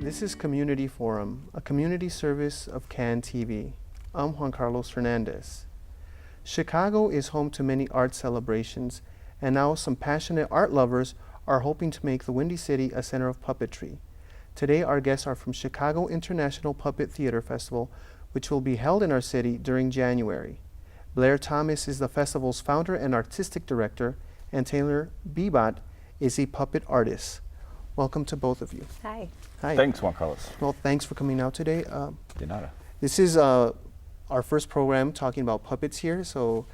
This is Community Forum, a community service of CAN TV. I'm Juan Carlos Fernandez. Chicago is home to many art celebrations, and now some passionate art lovers are hoping to make the Windy City a center of puppetry. Today our guests are from Chicago International Puppet Theater Festival, which will be held in our city during January. Blair Thomas is the festival's founder and artistic director, and Taylor Bibat is a puppet artist. Welcome to both of you. Hi. Hi. Thanks, Juan Carlos. Well, thanks for coming out today. De nada. This is our first program talking about puppets here. So,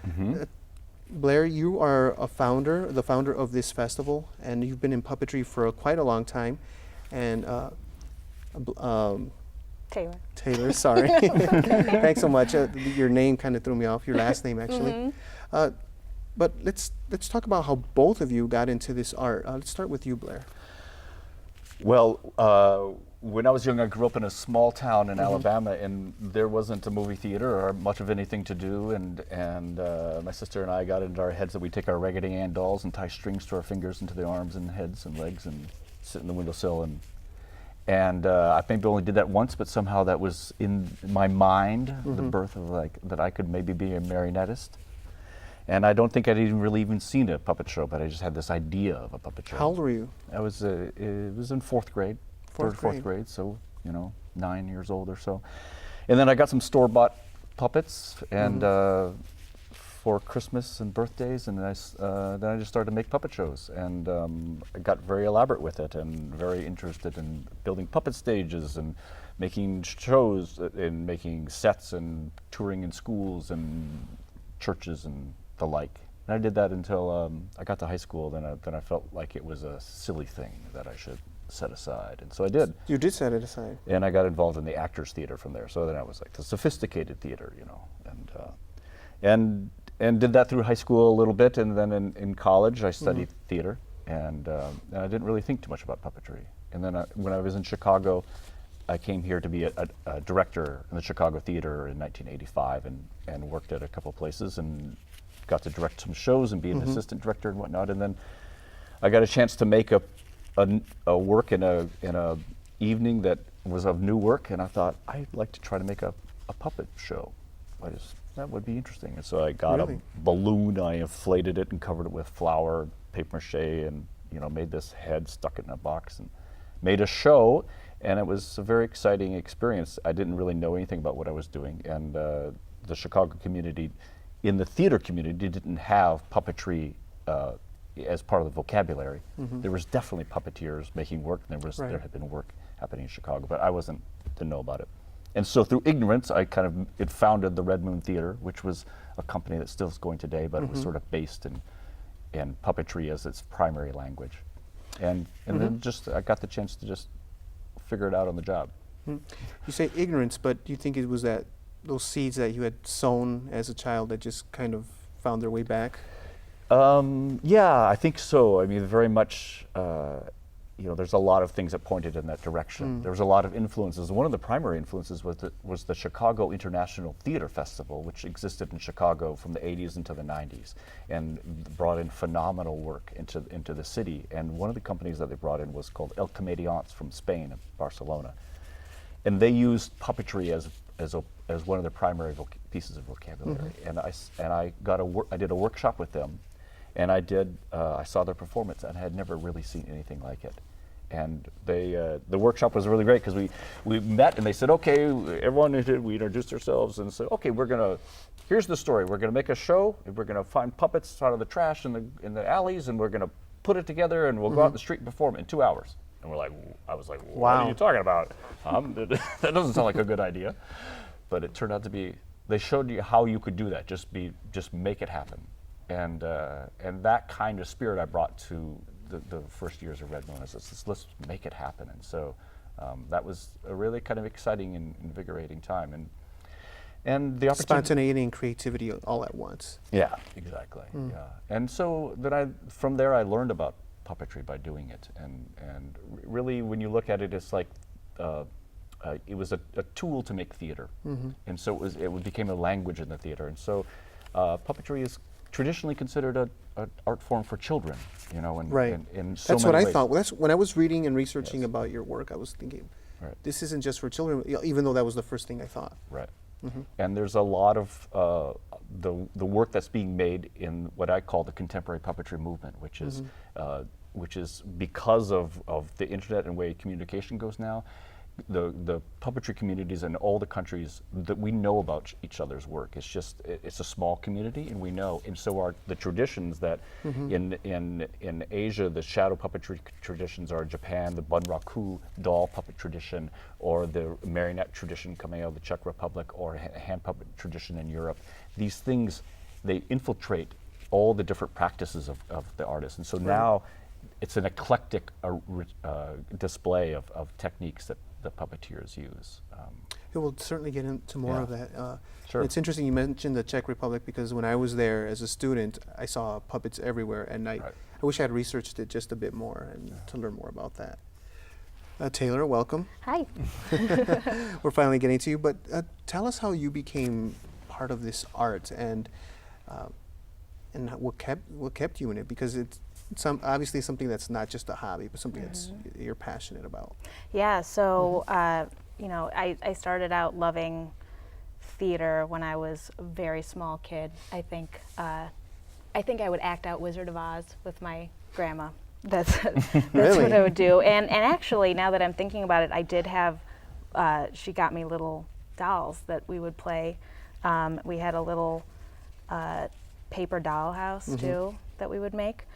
Blair, you are the founder of this festival, and you've been in puppetry for quite a long time. And Taylor, sorry. Thanks so much. Your name kind of threw me off. Your last name, actually. But let's talk about how both of you got into this art. Let's start with you, Blair. Well, when I was young, I grew up in a small town in Alabama, and there wasn't a movie theater or much of anything to do. And my sister and I got into our heads that we'd take our Raggedy Ann dolls and tie strings to our fingers and to the arms and heads and legs and sit in the windowsill. And I maybe only did that once, but somehow that was in my mind, the birth of that I could maybe be a marionettist. And I don't think I'd even seen a puppet show, but I just had this idea of a puppet show. How old were you? I was it was in fourth grade, fourth grade, so 9 years old or so. And then I got some store-bought puppets, and for Christmas and birthdays, and then I just started to make puppet shows, and I got very elaborate with it, and very interested in building puppet stages and making shows and making sets and touring in schools and churches and the like. And I did that until I got to high school. Then I felt like it was a silly thing that I should set aside, and so I did. You did set it aside. And I got involved in the Actors Theater from there. So then I was like the sophisticated theater, and did that through high school a little bit, and then in college I studied theater, and I didn't really think too much about puppetry. And then when I was in Chicago, I came here to be a director in the Chicago Theater in 1985, and worked at a couple places and got to direct some shows and be an assistant director and whatnot. And then I got a chance to make a work in a evening that was of new work, and I thought I'd like to try to make a puppet show. That would be interesting. And so I got a balloon, I inflated it and covered it with flour, paper mache, and made this head, stuck it in a box, and made a show. And it was a very exciting experience. I didn't really know anything about what I was doing, and the Chicago community, in the theater community, didn't have puppetry as part of the vocabulary. There was definitely puppeteers making work, and there had been work happening in Chicago, but I didn't know about it. And so through ignorance, it founded the Red Moon Theater, which was a company that still is going today, but it was sort of based in puppetry as its primary language. And then I got the chance to just figure it out on the job. You say ignorance, but do you think it was those seeds that you had sown as a child that just kind of found their way back? Yeah, I think so. I mean, very much, there's a lot of things that pointed in that direction. There was a lot of influences. One of the primary influences was the Chicago International Theater Festival, which existed in Chicago from the 80s into the 90s, and brought in phenomenal work into the city. And one of the companies that they brought in was called El Comediants from Spain, Barcelona. And they used puppetry as one of their primary pieces of vocabulary. And I did a workshop with them, and I saw their performance, and I had never really seen anything like it. And the workshop was really great, because we met, and they said, okay, everyone, we introduced ourselves and said, okay, here's the story. We're gonna make a show, and we're gonna find puppets out of the trash in the alleys, and we're gonna put it together, and we'll go out in the street and perform it in 2 hours. And I was like, what are you talking about? That doesn't sound like a good idea. But it turned out to be, they showed you how you could do that, just make it happen. And that kind of spirit I brought to the first years of Red Moon. Let's make it happen. And so that was a really kind of exciting and invigorating time. And the opportunity, spontaneity and creativity all at once. Yeah, exactly. Yeah. And so then from there I learned about puppetry by doing it. And really, when you look at it, it's like it was a tool to make theater. And so it became a language in the theater. And so puppetry is traditionally considered an art form for children, in so That's many what I ways. thought. When I was reading and researching about your work, I was thinking Right. This isn't just for children, even though that was the first thing I thought. Right. And there's a lot of the work that's being made in what I call the contemporary puppetry movement, which is because of the internet and way communication goes now. The puppetry communities in all the countries that we know about each other's work. It's a small community, and we know. And so are the traditions that in Asia, the shadow puppetry traditions are Japan, the bunraku doll puppet tradition, or the marionette tradition coming out of the Czech Republic, or hand puppet tradition in Europe. These things, they infiltrate all the different practices of the artists. And so now it's an eclectic display of techniques that the puppeteers use. We'll certainly get into more of that. Sure. It's interesting you mentioned the Czech Republic, because when I was there as a student, I saw puppets everywhere, and I wish I had researched it just a bit more and to learn more about that. Taylor, welcome. Hi. We're finally getting to you, but tell us how you became part of this art, and what kept you in it, because it's obviously something that's not just a hobby, but something that's you're passionate about. Yeah, so you know, I started out loving theater when I was a very small kid. I think I would act out Wizard of Oz with my grandma. That's Really? what I would do. And actually, now that I'm thinking about it, I did have, she got me little dolls that we would play. We had a little paper doll house too that we would make,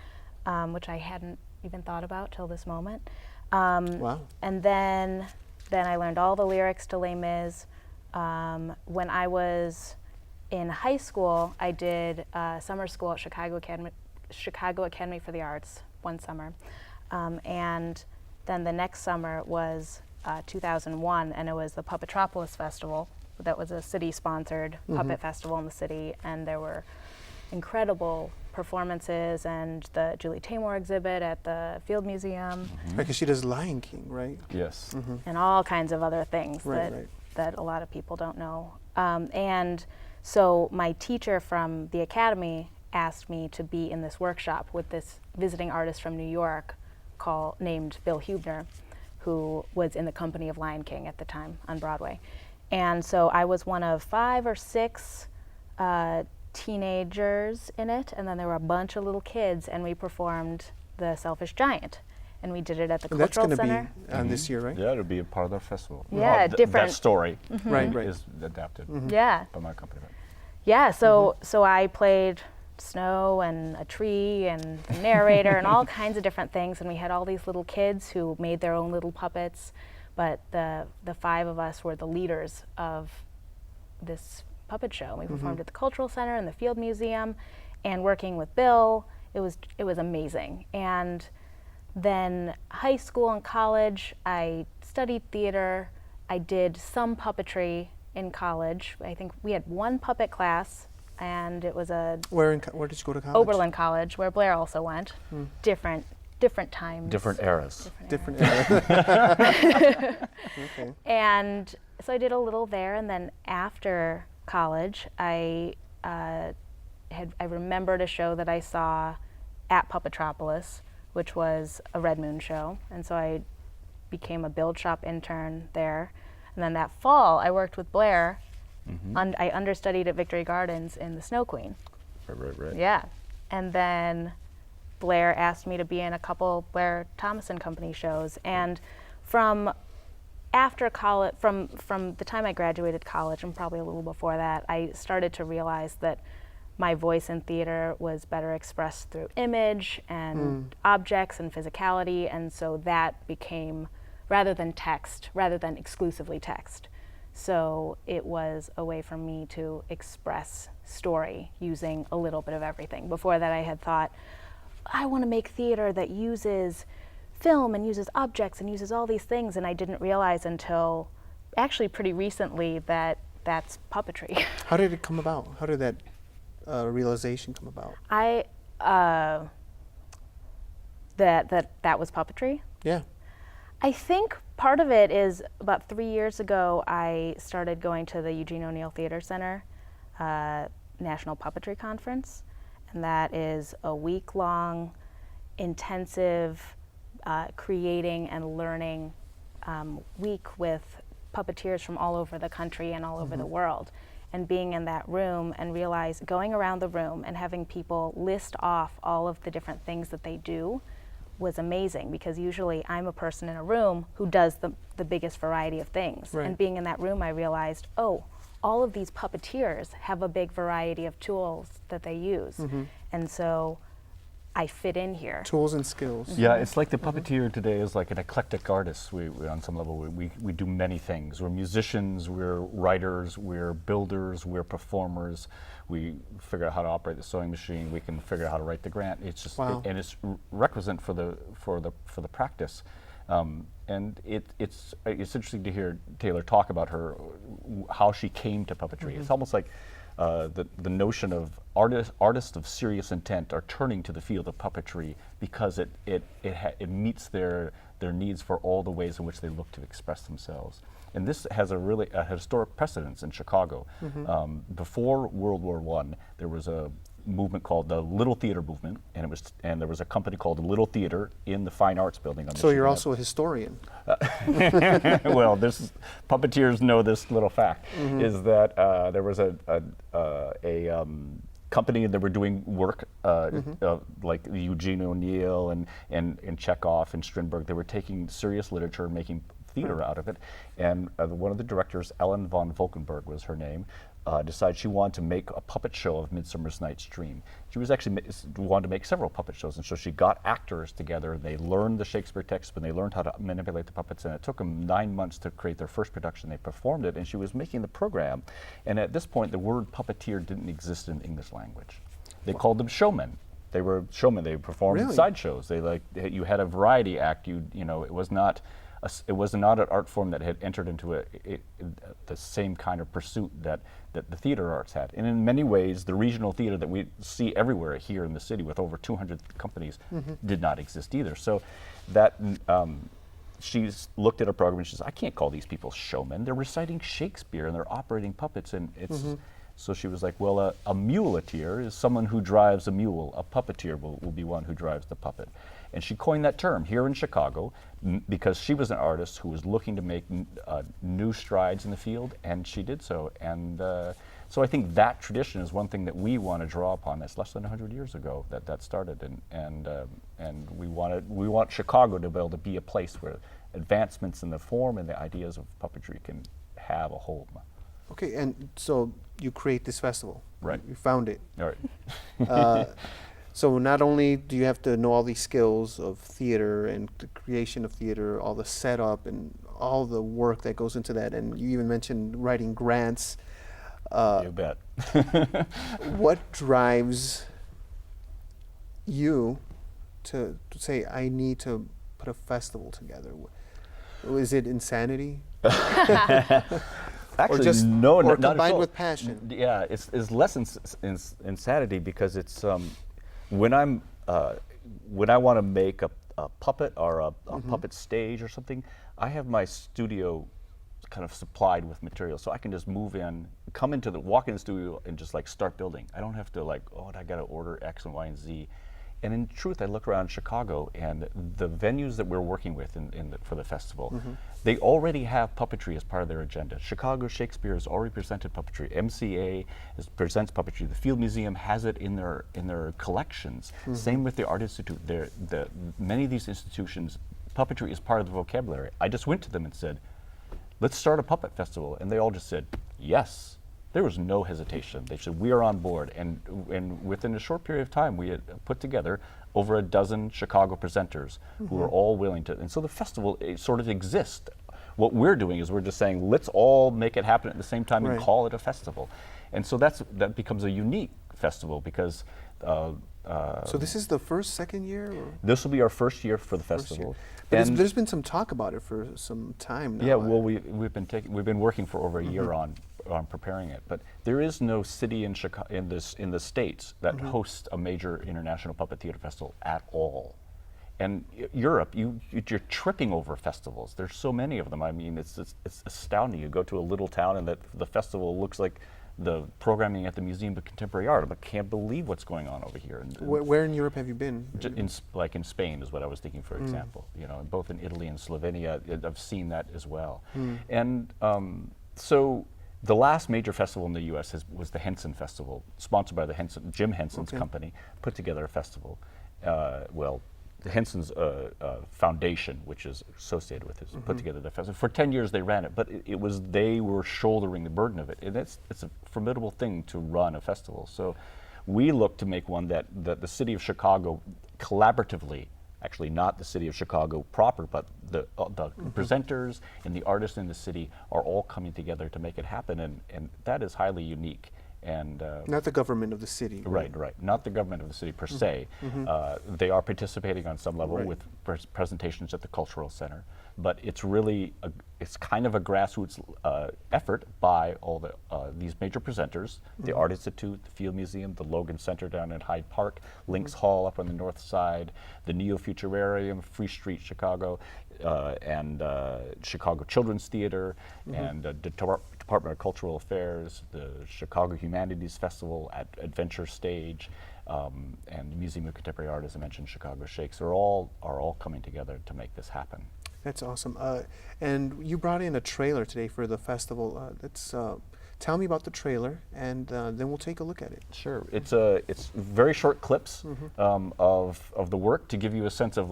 which I hadn't even thought about till this moment. Wow. And then I learned all the lyrics to Les Mis. When I was in high school, I did summer school at Chicago Academy for the Arts one summer. And then the next summer was 2001, and it was the Puppetropolis Festival. That was a city-sponsored puppet festival in the city, and there were incredible performances, and the Julie Taymor exhibit at the Field Museum. Because she does Lion King, right? Yes. And all kinds of other things Right, that a lot of people don't know. And so my teacher from the Academy asked me to be in this workshop with this visiting artist from New York named Bill Huebner, who was in the company of Lion King at the time on Broadway. And so I was one of 5 or 6 teenagers in it, and then there were a bunch of little kids, and we performed The Selfish Giant. And we did it at the And that's Cultural going to Center. be on this year, right? Yeah, it'll be a part of the festival. Yeah, different. That story Right. is adapted Yeah. by my company. Yeah, so I played snow and a tree and the narrator and all kinds of different things, and we had all these little kids who made their own little puppets, but the 5 of us were the leaders of this puppet show. We performed at the Cultural Center and the Field Museum, and working with Bill, it was amazing. And then high school and college, I studied theater. I did some puppetry in college. I think we had one puppet class, and it was Where did you go to college? Oberlin College, where Blair also went. Different times. Different eras. Different area. Okay. And so I did a little there, and then after college, I remembered a show that I saw at Puppetropolis, which was a Red Moon show, and so I became a build shop intern there. And then that fall, I worked with Blair. I understudied at Victory Gardens in The Snow Queen. Right. Yeah, and then Blair asked me to be in a couple Blair Thomas and Company shows, and from after college, from the time I graduated college, and probably a little before that, I started to realize that my voice in theater was better expressed through image and objects and physicality, and so that became, rather than exclusively text. So it was a way for me to express story using a little bit of everything. Before that, I had thought, I want to make theater that uses film and uses objects and uses all these things, and I didn't realize until actually pretty recently that that's puppetry. How did it come about? How did that realization come about? That was puppetry? Yeah. I think part of it is about 3 years ago, I started going to the Eugene O'Neill Theater Center National Puppetry Conference, and that is a week-long, intensive creating and learning week with puppeteers from all over the country and all over the world. And being in that room and going around the room and having people list off all of the different things that they do was amazing, because usually I'm a person in a room who does the biggest variety of things. Right. And being in that room, I realized, oh, all of these puppeteers have a big variety of tools that they use. And so I fit in here. Tools and skills. Yeah, it's like the puppeteer today is like an eclectic artist. We on some level, we do many things. We're musicians, we're writers, we're builders, we're performers. We figure out how to operate the sewing machine. We can figure out how to write the grant. It's just, Wow. and it's requisite for the practice. And it's interesting to hear Taylor talk about how she came to puppetry. It's almost like the notion of artists of serious intent are turning to the field of puppetry because it meets their needs for all the ways in which they look to express themselves. And this has a historic precedence in Chicago. Before World War I, there was a movement called the Little Theater Movement, and there was a company called the Little Theater in the Fine Arts Building on So you're Michigan also a historian. Well, puppeteers know this little fact, is that there was a company that were doing work like Eugene O'Neill and Chekhov and Strindberg. They were taking serious literature and making theater out of it. And one of the directors, Ellen von Volkenburg was her name, decided she wanted to make a puppet show of Midsummer's Night's Dream. She was actually wanted to make several puppet shows, and so she got actors together, and they learned the Shakespeare text, but they learned how to manipulate the puppets, and it took them 9 months to create their first production. They performed it, and she was making the program, and at this point the word puppeteer didn't exist in English language. They called them showmen. They were showmen. They performed Really? sideshows. You had a variety act. It was not an art form that had entered into the same kind of pursuit that the theater arts had. And in many ways, the regional theater that we see everywhere here in the city with over 200 companies did not exist either. So that she's looked at a program and she says, I can't call these people showmen. They're reciting Shakespeare and they're operating puppets. And it's so she was like, well, a muleteer is someone who drives a mule. A puppeteer will be one who drives the puppet. And she coined that term here in Chicago because she was an artist who was looking to make new strides in the field, and she did so. And so I think that tradition is one thing that we want to draw upon. That's less than 100 years ago that started, and we want Chicago to be able to be a place where advancements in the form and the ideas of puppetry can have a home. Okay, and so you create this festival. Right. You found it. All right. So not only do you have to know all these skills of theater and the creation of theater, all the setup and all the work that goes into that, and you even mentioned writing grants. You bet. What drives you to say, I need to put a festival together? Is it insanity? Actually, or just no, or not at combined all. with passion? Yeah, it's less insanity because it's when I want to make a puppet or a puppet stage or something, I have my studio kind of supplied with material, so I can just move in, walk in the studio and just like start building. I don't have to I got to order X and Y and Z. And in truth, I look around Chicago and the venues that we're working with for the festival, they already have puppetry as part of their agenda. Chicago Shakespeare has already presented puppetry. MCA presents puppetry. The Field Museum has it in their collections. Same with the Art Institute. Many of these institutions, puppetry is part of the vocabulary. I just went to them and said, let's start a puppet festival. And they all just said, yes. There was no hesitation. They said, we are on board. And within a short period of time, we had put together over a dozen Chicago presenters who were all willing to. And so the festival sort of exists. What we're doing is we're just saying, let's all make it happen at the same time and call it a festival. And so that becomes a unique festival because so this is the second year? Or? This will be our first year for the festival. But there's been some talk about it for some time now. Yeah, well, we've been working for over a year on preparing it, but there is no city in the States that hosts a major international puppet theater festival at all. And Europe, you're tripping over festivals. There's so many of them. I mean, it's astounding. You go to a little town and the festival looks like the programming at the Museum of Contemporary Art. I can't believe what's going on over here. And Where in Europe have you been? like in Spain is what I was thinking, for example. You know, both in Italy and Slovenia, I've seen that as well. And so the last major festival in the U.S. was the Henson Festival, sponsored by Jim Henson's company, put together a festival. Well, the Henson's foundation, which is associated with it, put together the festival. For 10 years they ran it, but they were shouldering the burden of it. And it's a formidable thing to run a festival. So we look to make one that the city of Chicago collaboratively, actually not the city of Chicago proper, but the presenters and the artists in the city are all coming together to make it happen, and that is highly unique. And not the government of the city. Right. Not the government of the city per se. They are participating on some level with presentations at the Cultural Center, but it's really it's kind of a grassroots effort by all these major presenters: the Art Institute, the Field Museum, the Logan Center down in Hyde Park, Lynx Hall up on the north side, the Neo-Futurarium, Free Street Chicago, and Chicago Children's Theater, and Department of Cultural Affairs, the Chicago Humanities Festival at Adventure Stage, and the Museum of Contemporary Art, as I mentioned, Chicago Shakes, are all coming together to make this happen. That's awesome. And you brought in a trailer today for the festival. Tell me about the trailer, and then we'll take a look at it. Sure. It's very short clips of the work to give you a sense of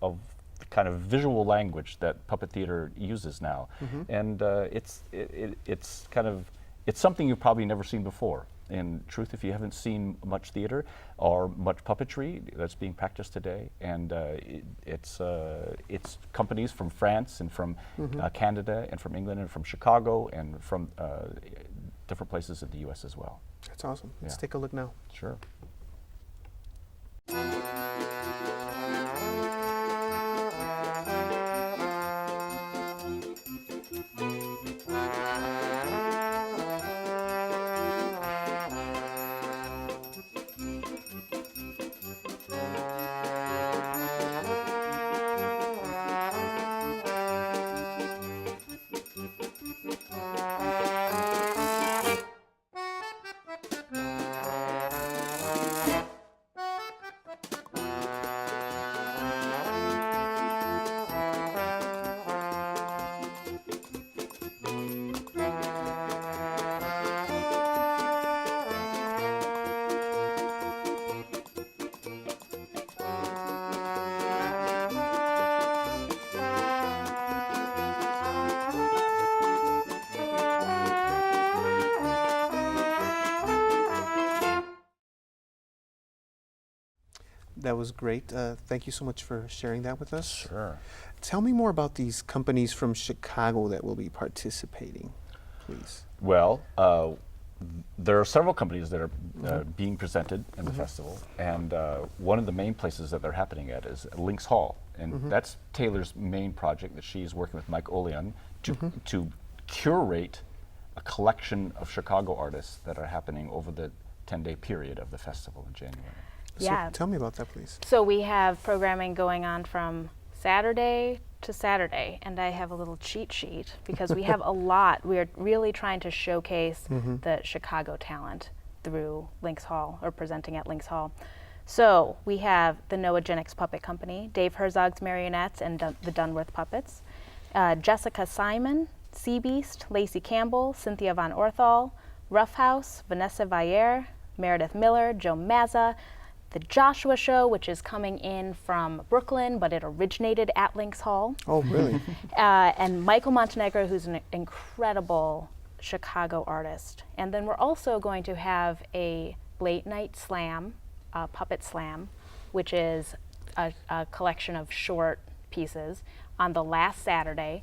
of the kind of visual language that puppet theater uses now, and it's something you've probably never seen before. In truth, if you haven't seen much theater or much puppetry that's being practiced today, and it's companies from France and from Canada and from England and from Chicago and from different places in the U.S. as well. That's awesome. Let's take a look now. Sure. That was great. Thank you so much for sharing that with us. Sure. Tell me more about these companies from Chicago that will be participating, please. Well, there are several companies that are being presented in the festival, and one of the main places that they're happening at is Lynx Hall, and that's Taylor's main project that she's working with Mike Oleon to curate a collection of Chicago artists that are happening over the 10-day period of the festival in January. Yeah. So tell me about that, please. So we have programming going on from Saturday to Saturday, and I have a little cheat sheet because we have a lot. We are really trying to showcase the Chicago talent through Lynx Hall, or presenting at Lynx Hall. So we have the Noah Jennings Puppet Company, Dave Herzog's Marionettes and the Dunworth Puppets, Jessica Simon, Sea Beast, Lacey Campbell, Cynthia Von Orthal, Rough House, Vanessa Vayer, Meredith Miller, Joe Mazza, the Joshua Show, which is coming in from Brooklyn, but it originated at Lynx Hall. Oh, really? And Michael Montenegro, who's an incredible Chicago artist. And then we're also going to have a late night slam, puppet slam, which is a collection of short pieces on the last Saturday.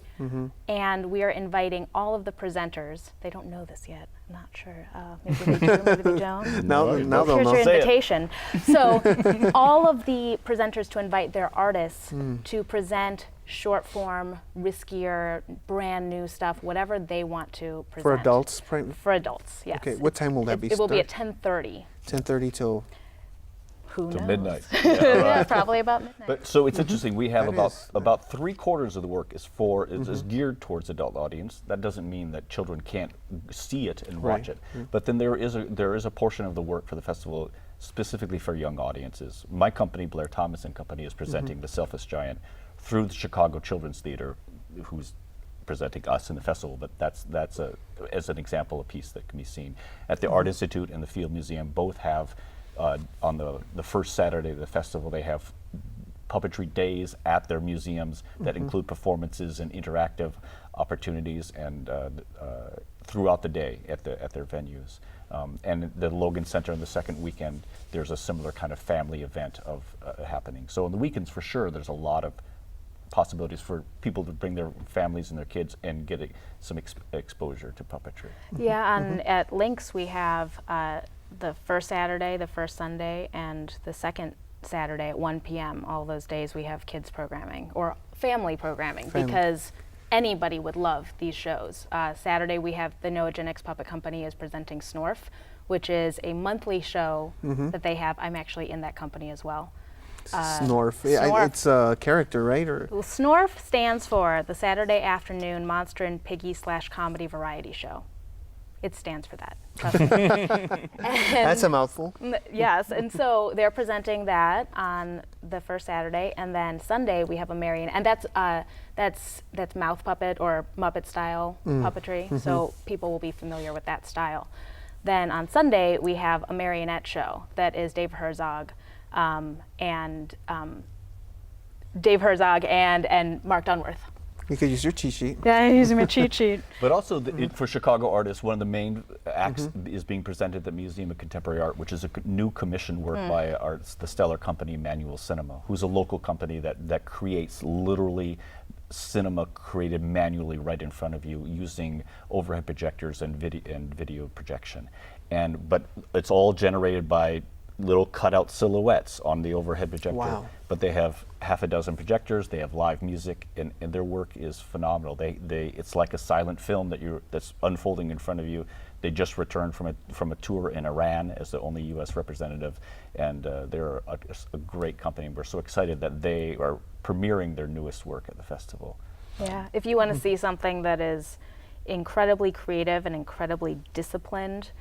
And we are inviting all of the presenters. They don't know this yet. I'm not sure. Maybe they do, maybe they don't. Now they'll Here's know. your invitation. So all of the presenters to invite their artists to present short form, riskier, brand new stuff, whatever they want to present. For adults? For adults, yes. Okay, what time will that be? It will be at 10:30. 10:30 till? Who Till knows? midnight. Yeah, probably about midnight. But so it's interesting. We have That about 3/4 of the work is geared towards adult audience. That doesn't mean that children can't see it and watch it. But then there is a portion of the work for the festival specifically for young audiences. My company, Blair Thomas and Company, is presenting The Selfish Giant through the Chicago Children's Theater, who's presenting us in the festival, but that's as an example, a piece that can be seen. At the Art Institute and the Field Museum both have, on the first Saturday of the festival, they have puppetry days at their museums that include performances and interactive opportunities and throughout the day at their venues. And the Logan Center on the second weekend, there's a similar kind of family event of happening. So on the weekends, for sure, there's a lot of possibilities for people to bring their families and their kids and get some exposure to puppetry. Yeah, at Lynx we have the first Saturday, the first Sunday, and the second Saturday at 1 p.m. All those days we have kids programming or family programming because anybody would love these shows. Saturday we have the Noah Gen X Puppet Company is presenting Snorf, which is a monthly show that they have. I'm actually in that company as well. Snorf. Snorf. It's a character, right? Or Well, Snorf stands for the Saturday Afternoon Monster and Piggy / Comedy Variety Show. It stands for that. Trust me. that's a mouthful. Yes, and so they're presenting that on the first Saturday, and then Sunday we have a marionette, and that's mouth puppet or Muppet style puppetry. So people will be familiar with that style. Then on Sunday we have a marionette show that is Dave Herzog and Mark Dunworth. You could use your cheat sheet. Yeah, I'm using my cheat sheet. But also for Chicago artists, one of the main acts is being presented at the Museum of Contemporary Art, which is a new commission work by the stellar company Manual Cinema, who's a local company that creates literally cinema created manually right in front of you using overhead projectors and video projection. But it's all generated by little cutout silhouettes on the overhead projector. Wow. But they have half a dozen projectors, they have live music, and their work is phenomenal. It's like a silent film that's unfolding in front of you. They just returned from a tour in Iran as the only U.S. representative, and they're a great company. We're so excited that they are premiering their newest work at the festival. Yeah, if you want to see something that is incredibly creative and incredibly disciplined,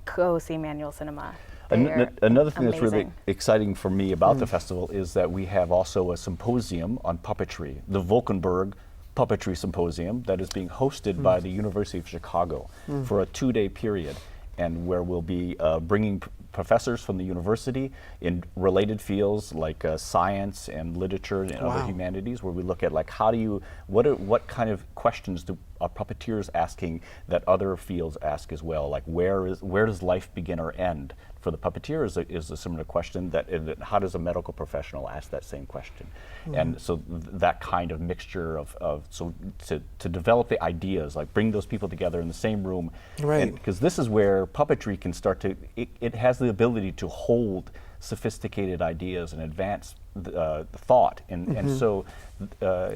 go see Manual Cinema. Another thing that's really amazing. exciting for me about the festival is that we have also a symposium on puppetry, the Volkenburg Puppetry Symposium, that is being hosted by the University of Chicago for a 2-day period, and where we'll be bringing professors from the university in related fields like science and literature and other humanities, where we look at like what kind of questions do puppeteers asking that other fields ask as well, like where does life begin or end? For the puppeteer is a similar question, that how does a medical professional ask that same question? And so that kind of mixture to develop the ideas, like bring those people together in the same room, right? Because this is where puppetry can start to, it has the ability to hold sophisticated ideas and advance thought, and so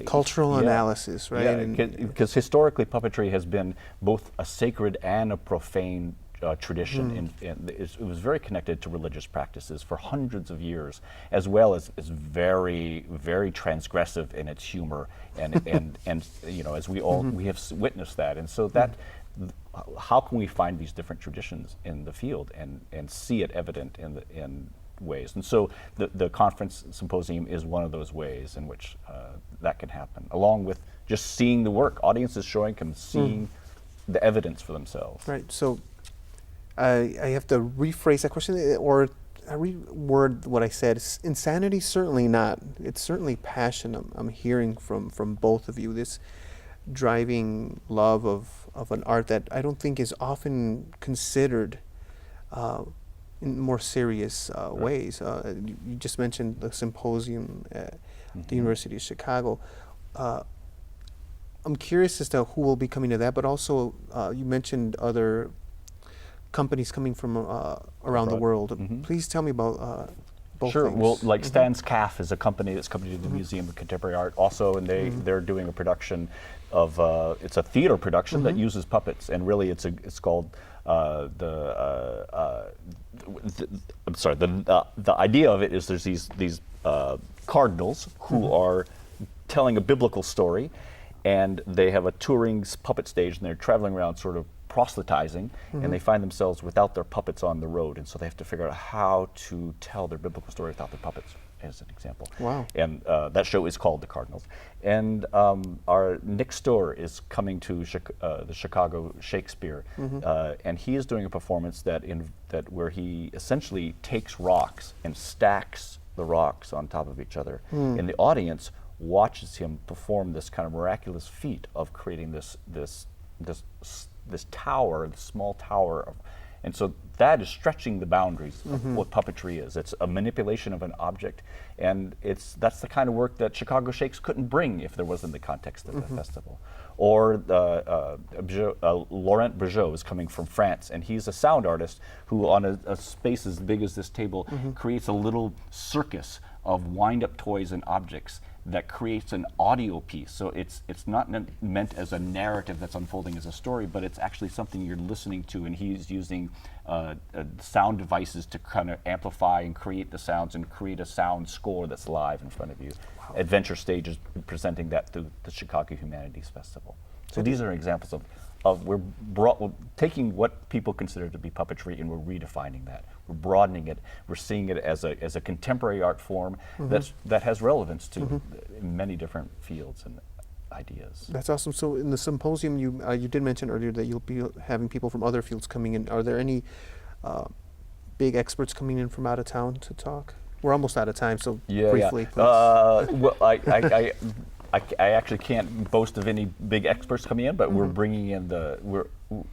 cultural analysis, right? Yeah, because historically puppetry has been both a sacred and a profane tradition, and it was very connected to religious practices for hundreds of years, as well as very, very transgressive in its humor, and as we have witnessed that, and so that. How can we find these different traditions in the field and see it evident in ways? And so the conference symposium is one of those ways in which that can happen, along with just seeing the work. Audiences showing them, seeing the evidence for themselves. Right. So I have to rephrase that question, or reword what I said. Insanity, certainly not. It's certainly passion I'm hearing from both of you. This driving love of an art that I don't think is often considered in more serious ways. You just mentioned the symposium at the University of Chicago. I'm curious as to who will be coming to that, but also you mentioned other companies coming from around the world. Please tell me about both Sure. things. Well, like Stan's Calf is a company that's coming to the Museum of Contemporary Art also, and they're doing a production of it's a theater production that uses puppets, and really it's called I'm sorry. The idea of it is there's these cardinals who are telling a biblical story, and they have a touring puppet stage, and they're traveling around sort of proselytizing, and they find themselves without their puppets on the road, and so they have to figure out how to tell their biblical story without their puppets, as an example. Wow. And that show is called The Cardinals. And our Nick Storr is coming to the Chicago Shakespeare, and he is doing a performance where he essentially takes rocks and stacks the rocks on top of each other, and the audience watches him perform this kind of miraculous feat of creating this tower, this small tower, and so that is stretching the boundaries of what puppetry is. It's a manipulation of an object, and that's the kind of work that Chicago Shakes couldn't bring if there wasn't the context of the festival. Or Laurent Bergeau is coming from France, and he's a sound artist who, on a space as big as this table, creates a little circus of wind-up toys and objects that creates an audio piece. So it's not meant as a narrative that's unfolding as a story, but it's actually something you're listening to, and he's using sound devices to kind of amplify and create the sounds and create a sound score that's live in front of you. Wow. Adventure Stage is presenting that through the Chicago Humanities Festival. So these are examples of we're taking what people consider to be puppetry, and we're redefining that. We're broadening it. We're seeing it as a contemporary art form that has relevance to many different fields and ideas. That's awesome. So in the symposium, you did mention earlier that you'll be having people from other fields coming in. Are there any big experts coming in from out of town to talk? We're almost out of time, so briefly. Well, I actually can't boast of any big experts coming in, but we're bringing in we're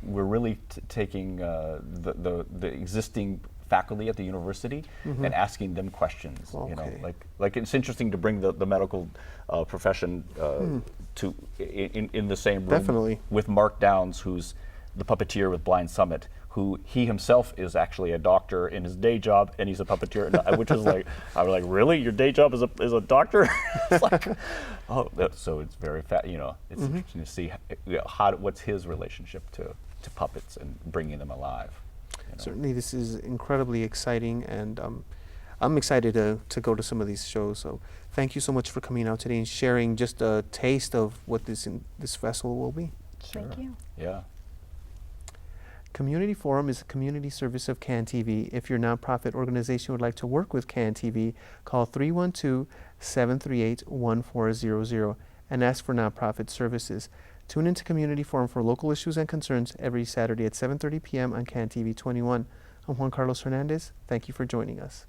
really taking the existing faculty at the university and asking them questions. Okay. You know, like it's interesting to bring the medical profession to in the same room. Definitely. With Mark Downs, who's the puppeteer with Blind Summit, who he himself is actually a doctor in his day job, and he's a puppeteer, which is like, I was like, really, your day job is a doctor? It's like, oh, so it's very it's interesting to see what's his relationship to puppets and bringing them alive. You know? Certainly, this is incredibly exciting, and I'm excited to go to some of these shows. So thank you so much for coming out today and sharing just a taste of what this festival will be. Sure. Thank you. Yeah. Community Forum is a community service of CAN TV. If your nonprofit organization would like to work with CAN TV, call 312-738-1400 and ask for nonprofit services. Tune into Community Forum for local issues and concerns every Saturday at 7:30 p.m. on CAN TV 21. I'm Juan Carlos Hernandez. Thank you for joining us.